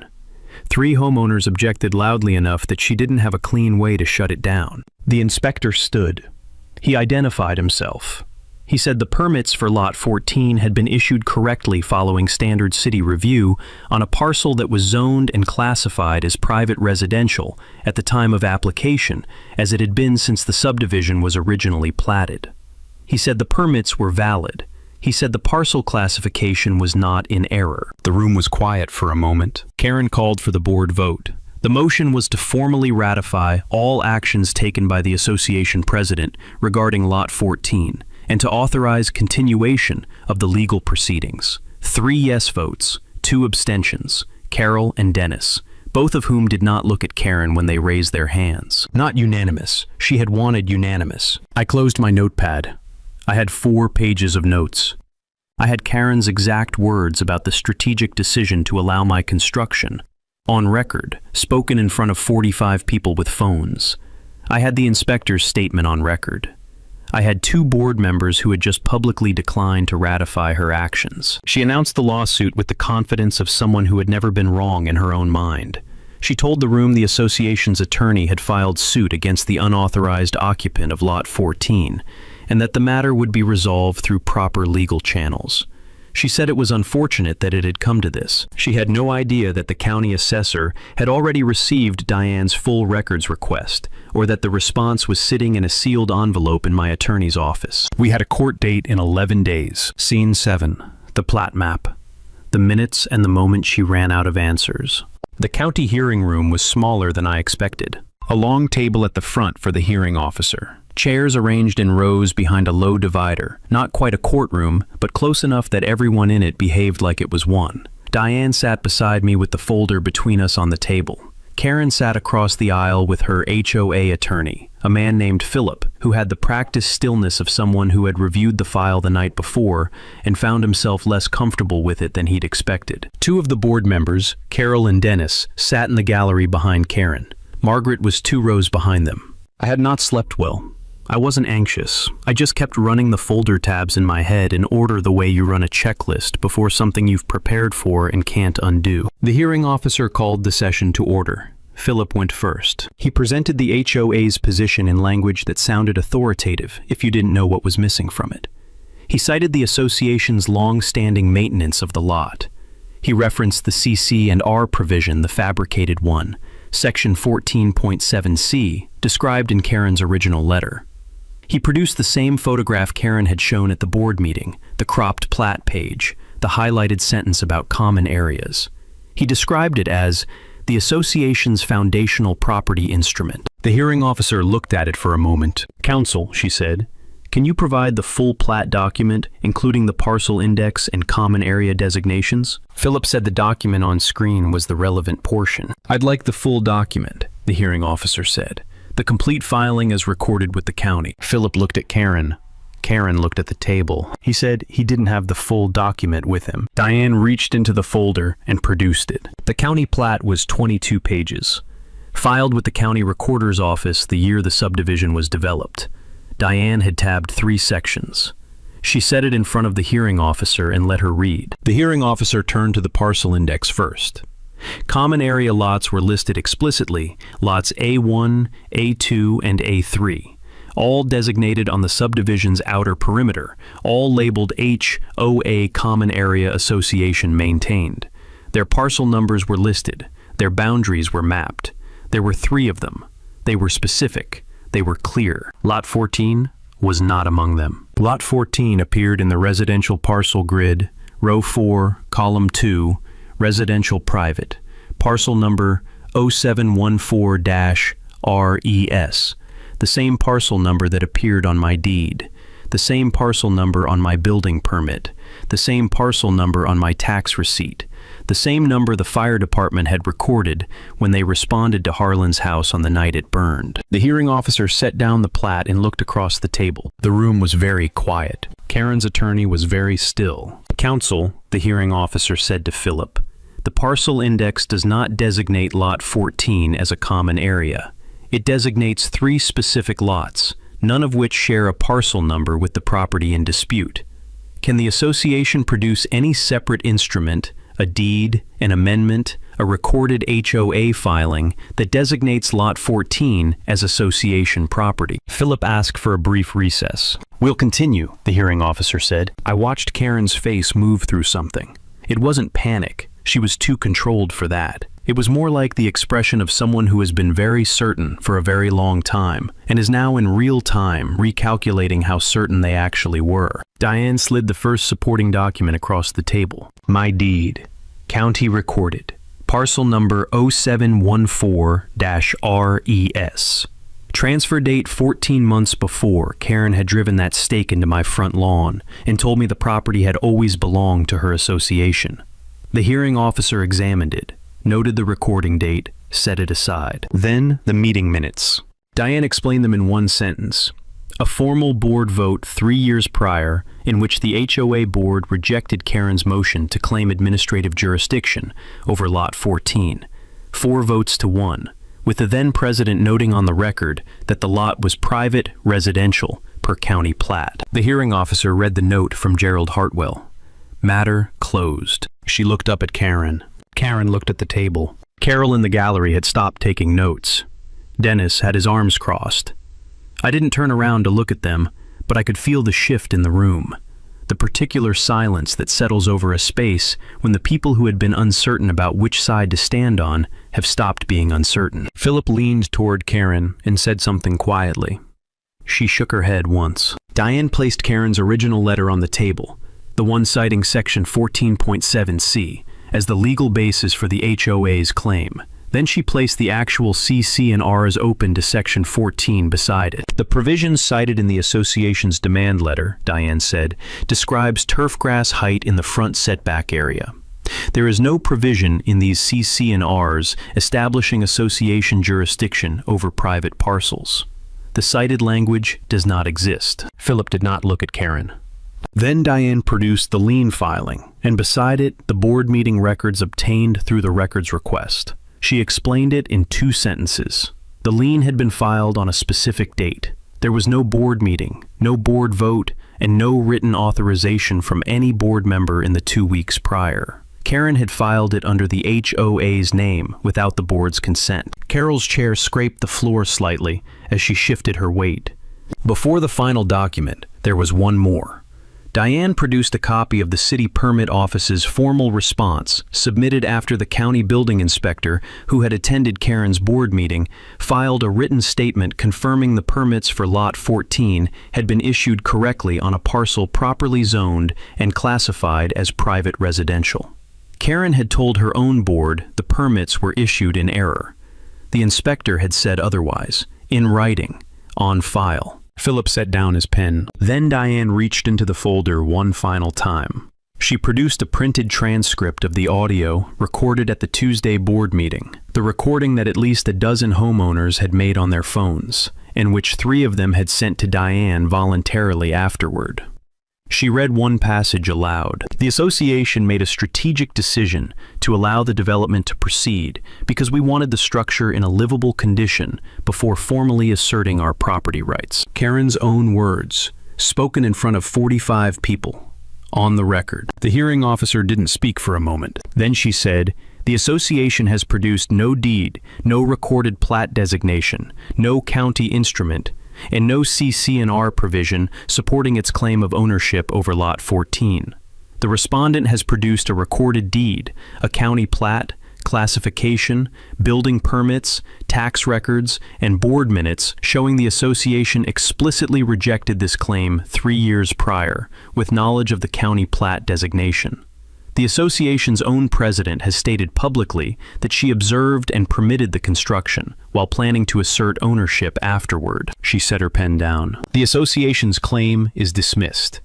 3 homeowners objected loudly enough that she didn't have a clean way to shut it down. The inspector stood. He identified himself. He said the permits for Lot 14 had been issued correctly following standard city review on a parcel that was zoned and classified as private residential at the time of application, as it had been since the subdivision was originally platted. He said the permits were valid. He said the parcel classification was not in error. The room was quiet for a moment. Karen called for the board vote. The motion was to formally ratify all actions taken by the association president regarding Lot 14, and to authorize continuation of the legal proceedings. 3 yes votes, 2 abstentions, Carol and Dennis, both of whom did not look at Karen when they raised their hands. Not unanimous. She had wanted unanimous. I closed my notepad. I had 4 pages of notes. I had Karen's exact words about the strategic decision to allow my construction, on record, spoken in front of 45 people with phones. I had the inspector's statement on record. I had 2 board members who had just publicly declined to ratify her actions. She announced the lawsuit with the confidence of someone who had never been wrong in her own mind. She told the room the association's attorney had filed suit against the unauthorized occupant of Lot 14, and that the matter would be resolved through proper legal channels. She said it was unfortunate that it had come to this. She had no idea that the county assessor had already received Diane's full records request, or that the response was sitting in a sealed envelope in my attorney's office. We had a court date in 11 days. Scene 7, the plat map. The minutes and the moment she ran out of answers. The county hearing room was smaller than I expected. A long table at the front for the hearing officer. Chairs arranged in rows behind a low divider, not quite a courtroom, but close enough that everyone in it behaved like it was one. Diane sat beside me with the folder between us on the table. Karen sat across the aisle with her HOA attorney, a man named Philip, who had the practiced stillness of someone who had reviewed the file the night before and found himself less comfortable with it than he'd expected. Two of the board members, Carol and Dennis, sat in the gallery behind Karen. Margaret was 2 rows behind them. I had not slept well. I wasn't anxious. I just kept running the folder tabs in my head in order the way you run a checklist before something you've prepared for and can't undo. The hearing officer called the session to order. Philip went first. He presented the HOA's position in language that sounded authoritative if you didn't know what was missing from it. He cited the association's long-standing maintenance of the lot. He referenced the CC&R provision, the fabricated one, Section 14.7c, described in Karen's original letter. He produced the same photograph Karen had shown at the board meeting, the cropped plat page, the highlighted sentence about common areas. He described it as the association's foundational property instrument. The hearing officer looked at it for a moment. "Counsel," she said, "can you provide the full plat document, including the parcel index and common area designations?" Philip said the document on screen was the relevant portion. "I'd like the full document," the hearing officer said. "The complete filing as recorded with the county." Philip looked at Karen. Karen looked at the table. He said he didn't have the full document with him. Diane reached into the folder and produced it. The county plat was 22 pages. Filed with the county recorder's office the year the subdivision was developed. Diane had tabbed 3 sections. She set it in front of the hearing officer and let her read. The hearing officer turned to the parcel index first. Common area lots were listed explicitly, lots A1, A2, and A3, all designated on the subdivision's outer perimeter, all labeled HOA Common Area Association maintained. Their parcel numbers were listed. Their boundaries were mapped. There were 3 of them. They were specific. They were clear. Lot 14 was not among them. Lot 14 appeared in the residential parcel grid, row 4, column 2, residential private, parcel number 0714-RES, the same parcel number that appeared on my deed, the same parcel number on my building permit, the same parcel number on my tax receipt, the same number the fire department had recorded when they responded to Harlan's house on the night it burned. The hearing officer set down the plat and looked across the table. The room was very quiet. Karen's attorney was very still. "Counsel," the hearing officer said to Philip, "the parcel index does not designate lot 14 as a common area. It designates 3 specific lots, none of which share a parcel number with the property in dispute. Can the association produce any separate instrument, a deed, an amendment, a recorded HOA filing that designates lot 14 as association property?" Philip asked for a brief recess. "We'll continue," the hearing officer said. I watched Karen's face move through something. It wasn't panic. She was too controlled for that. It was more like the expression of someone who has been very certain for a very long time and is now in real time recalculating how certain they actually were. Diane slid the first supporting document across the table. My deed. County recorded. Parcel number 0714-RES. Transfer date 14 months before, Karen had driven that stake into my front lawn and told me the property had always belonged to her association. The hearing officer examined it, noted the recording date, set it aside. Then the meeting minutes. Diane explained them in one sentence. A formal board vote 3 years prior in which the HOA board rejected Karen's motion to claim administrative jurisdiction over lot 14. 4 votes to 1, with the then president noting on the record that the lot was private residential per county plat. The hearing officer read the note from Gerald Hartwell. Matter closed. She looked up at Karen. Karen looked at the table. Carol in the gallery had stopped taking notes. Dennis had his arms crossed. I didn't turn around to look at them, but I could feel the shift in the room, the particular silence that settles over a space when the people who had been uncertain about which side to stand on have stopped being uncertain. Philip leaned toward Karen and said something quietly. She shook her head once. Diane placed Karen's original letter on the table, the one citing Section 14.7c, as the legal basis for the HOA's claim. Then she placed the actual CC&Rs open to Section 14 beside it. The provision cited in the association's demand letter, Diane said, describes turfgrass height in the front setback area. There is no provision in these CC&Rs establishing association jurisdiction over private parcels. The cited language does not exist. Philip did not look at Karen. Then Diane produced the lien filing, and beside it, the board meeting records obtained through the records request. She explained it in 2 sentences. The lien had been filed on a specific date. There was no board meeting, no board vote, and no written authorization from any board member in the 2 weeks prior. Karen had filed it under the HOA's name without the board's consent. Carol's chair scraped the floor slightly as she shifted her weight. Before the final document, there was one more. Diane produced a copy of the city permit office's formal response, submitted after the county building inspector, who had attended Karen's board meeting, filed a written statement confirming the permits for Lot 14 had been issued correctly on a parcel properly zoned and classified as private residential. Karen had told her own board the permits were issued in error. The inspector had said otherwise, in writing, on file. Philip set down his pen. Then Diane reached into the folder one final time. She produced a printed transcript of the audio recorded at the Tuesday board meeting, the recording that at least a dozen homeowners had made on their phones, and which 3 of them had sent to Diane voluntarily afterward. She read one passage aloud. The association made a strategic decision to allow the development to proceed because we wanted the structure in a livable condition before formally asserting our property rights. Karen's own words, spoken in front of 45 people, on the record. The hearing officer didn't speak for a moment. Then she said, "The association has produced no deed, no recorded plat designation, no county instrument, and no CC&R provision supporting its claim of ownership over Lot 14. The respondent has produced a recorded deed, a county plat, classification, building permits, tax records, and board minutes showing the association explicitly rejected this claim 3 years prior, with knowledge of the county plat designation. The association's own president has stated publicly that she observed and permitted the construction while planning to assert ownership afterward." She set her pen down. "The association's claim is dismissed.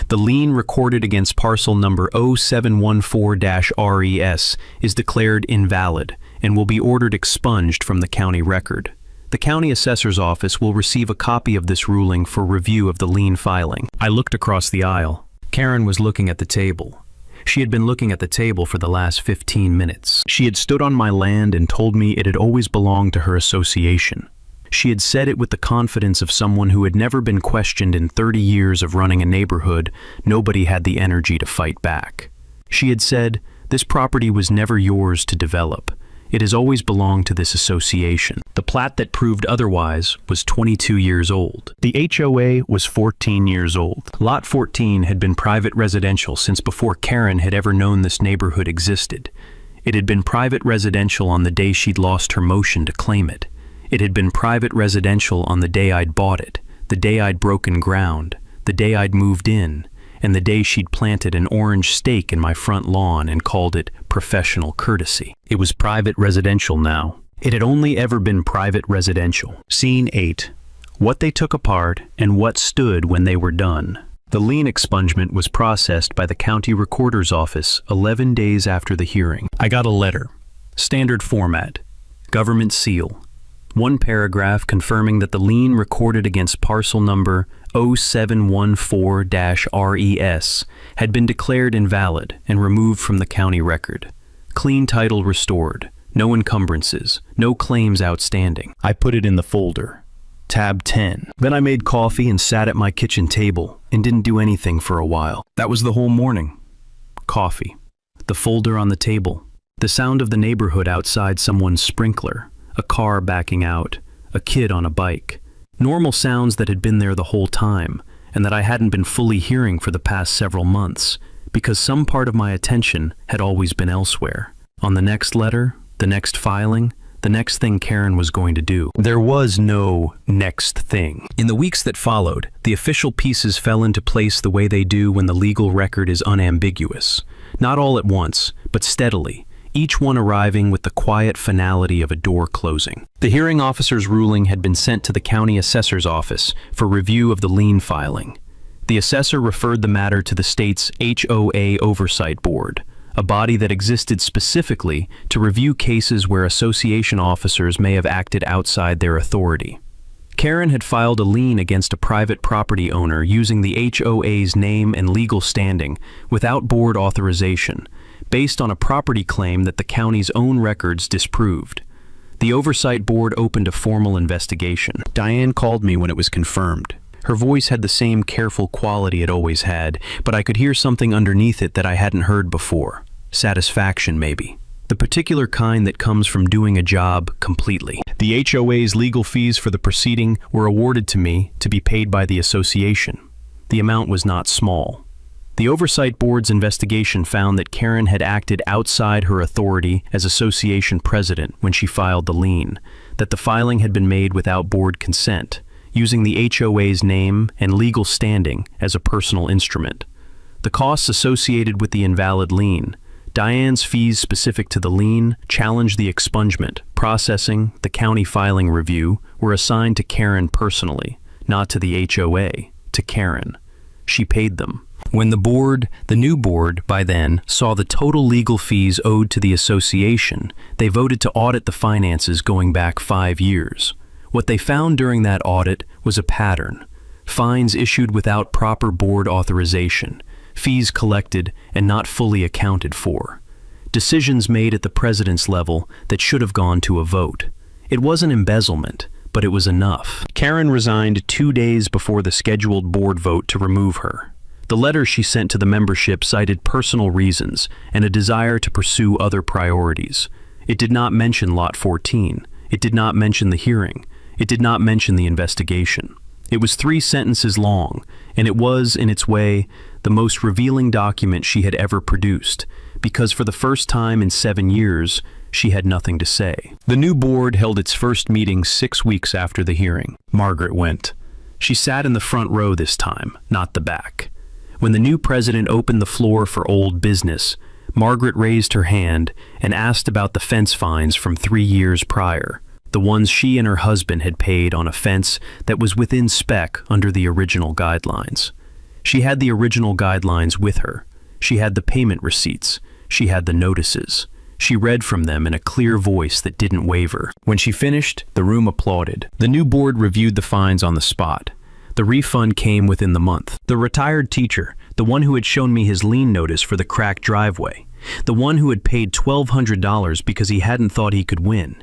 The lien recorded against parcel number 0714-RES is declared invalid and will be ordered expunged from the county record. The county assessor's office will receive a copy of this ruling for review of the lien filing." I looked across the aisle. Karen was looking at the table. She had been looking at the table for the last 15 minutes. She had stood on my land and told me it had always belonged to her association. She had said it with the confidence of someone who had never been questioned in 30 years of running a neighborhood. Nobody had the energy to fight back. She had said, "This property was never yours to develop. It has always belonged to this association." The plat that proved otherwise was 22 years old. The HOA was 14 years old. Lot 14 had been private residential since before Karen had ever known this neighborhood existed. It had been private residential on the day she'd lost her motion to claim it. It had been private residential on the day I'd bought it, the day I'd broken ground, the day I'd moved in, and the day she'd planted an orange stake in my front lawn and called it professional courtesy. It was private residential now. It had only ever been private residential. Scene 8. What they took apart and what stood when they were done. The lien expungement was processed by the county recorder's office 11 days after the hearing. I got a letter. Standard format. Government seal. One paragraph confirming that the lien recorded against parcel number 0714-RES had been declared invalid and removed from the county record. Clean title restored. No encumbrances. No claims outstanding. I put it in the folder. Tab 10. Then I made coffee and sat at my kitchen table and didn't do anything for a while. That was the whole morning. Coffee. The folder on the table. The sound of the neighborhood outside someone's sprinkler. A car backing out. A kid on a bike. Normal sounds that had been there the whole time, and that I hadn't been fully hearing for the past several months, because some part of my attention had always been elsewhere. On the next letter, the next filing, the next thing Karen was going to do. There was no next thing. In the weeks that followed, the official pieces fell into place the way they do when the legal record is unambiguous. Not all at once, but steadily, each one arriving with the quiet finality of a door closing. The hearing officer's ruling had been sent to the county assessor's office for review of the lien filing. The assessor referred the matter to the state's HOA Oversight Board, a body that existed specifically to review cases where association officers may have acted outside their authority. Karen had filed a lien against a private property owner using the HOA's name and legal standing without board authorization, based on a property claim that the county's own records disproved. The Oversight Board opened a formal investigation. Diane called me when it was confirmed. Her voice had the same careful quality it always had, but I could hear something underneath it that I hadn't heard before. Satisfaction, maybe. The particular kind that comes from doing a job completely. The HOA's legal fees for the proceeding were awarded to me to be paid by the association. The amount was not small. The Oversight Board's investigation found that Karen had acted outside her authority as association president when she filed the lien, that the filing had been made without board consent, using the HOA's name and legal standing as a personal instrument. The costs associated with the invalid lien, Diane's fees specific to the lien, challenge the expungement, processing, the county filing review, were assigned to Karen personally, not to the HOA, to Karen. She paid them. When the new board, by then, saw the total legal fees owed to the association, they voted to audit the finances going back 5 years. What they found during that audit was a pattern: fines issued without proper board authorization, fees collected and not fully accounted for, decisions made at the president's level that should have gone to a vote. It wasn't embezzlement, but it was enough. Karen resigned 2 days before the scheduled board vote to remove her. The letter she sent to the membership cited personal reasons and a desire to pursue other priorities. It did not mention Lot 14. It did not mention the hearing. It did not mention the investigation. It was 3 sentences long, and it was, in its way, the most revealing document she had ever produced, because for the first time in 7 years, she had nothing to say. The new board held its first meeting 6 weeks after the hearing. Margaret went. She sat in the front row this time, not the back. When the new president opened the floor for old business, Margaret raised her hand and asked about the fence fines from 3 years prior, the ones she and her husband had paid on a fence that was within spec under the original guidelines. She had the original guidelines with her. She had the payment receipts. She had the notices. She read from them in a clear voice that didn't waver. When she finished, the room applauded. The new board reviewed the fines on the spot. The refund came within the month. The retired teacher, the one who had shown me his lien notice for the cracked driveway, the one who had paid $1,200 because he hadn't thought he could win,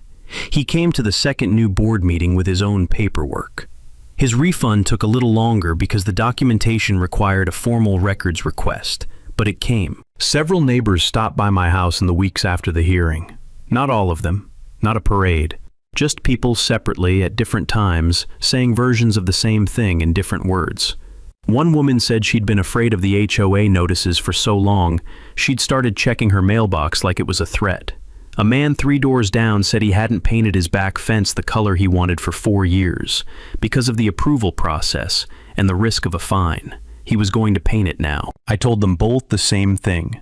he came to the second new board meeting with his own paperwork. His refund took a little longer because the documentation required a formal records request, but it came. Several neighbors stopped by my house in the weeks after the hearing. Not all of them, not a parade, just people separately at different times saying versions of the same thing in different words. One woman said she'd been afraid of the HOA notices for so long, she'd started checking her mailbox like it was a threat. A man 3 doors down said he hadn't painted his back fence the color he wanted for 4 years because of the approval process and the risk of a fine. He was going to paint it now. I told them both the same thing.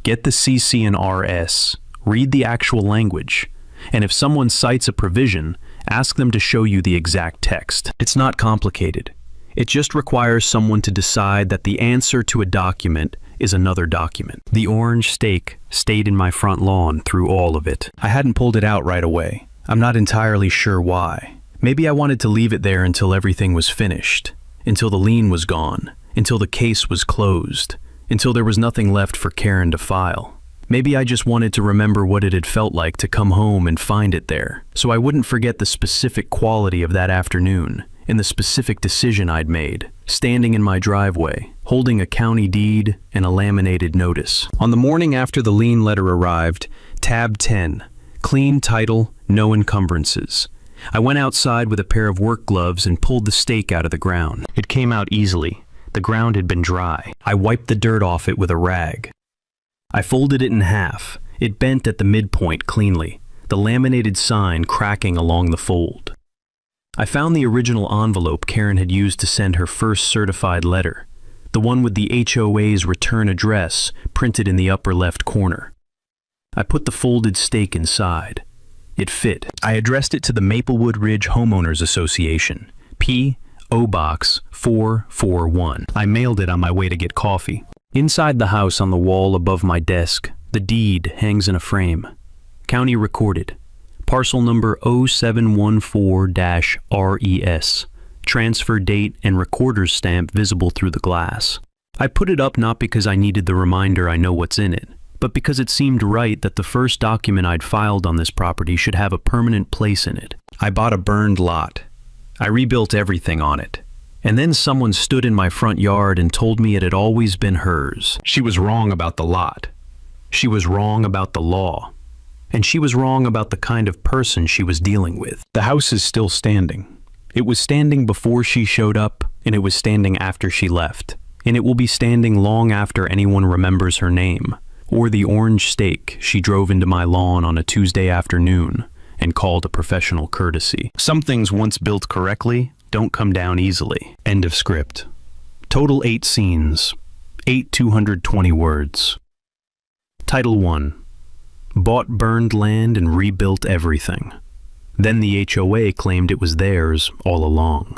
Get the CC and RS, read the actual language, and if someone cites a provision, ask them to show you the exact text. It's not complicated. It just requires someone to decide that the answer to a document is another document. The orange stake stayed in my front lawn through all of it. I hadn't pulled it out right away. I'm not entirely sure why. Maybe I wanted to leave it there until everything was finished, until the lien was gone, until the case was closed, until there was nothing left for Karen to file. Maybe I just wanted to remember what it had felt like to come home and find it there, so I wouldn't forget the specific quality of that afternoon, and the specific decision I'd made, standing in my driveway, holding a county deed and a laminated notice. On the morning after the lien letter arrived, tab 10, clean title, no encumbrances. I went outside with a pair of work gloves and pulled the stake out of the ground. It came out easily. The ground had been dry. I wiped the dirt off it with a rag. I folded it in half. It bent at the midpoint cleanly, the laminated sign cracking along the fold. I found the original envelope Karen had used to send her first certified letter, the one with the HOA's return address printed in the upper left corner. I put the folded stake inside. It fit. I addressed it to the Maplewood Ridge Homeowners Association, P.O. Box 441. I mailed it on my way to get coffee. Inside the house, on the wall above my desk, the deed hangs in a frame. County recorded. Parcel number 0714-RES. Transfer date and recorder's stamp visible through the glass. I put it up not because I needed the reminder I know what's in it, but because it seemed right that the first document I'd filed on this property should have a permanent place in it. I bought a burned lot. I rebuilt everything on it. And then someone stood in my front yard and told me it had always been hers. She was wrong about the lot. She was wrong about the law. And she was wrong about the kind of person she was dealing with. The house is still standing. It was standing before she showed up, and it was standing after she left. And it will be standing long after anyone remembers her name, or the orange stake she drove into my lawn on a Tuesday afternoon and called a professional courtesy. Some things once built correctly don't come down easily. End of script. Total 8 scenes, 8 220 words. Title 1. Bought burned land and rebuilt everything. Then the HOA claimed it was theirs all along.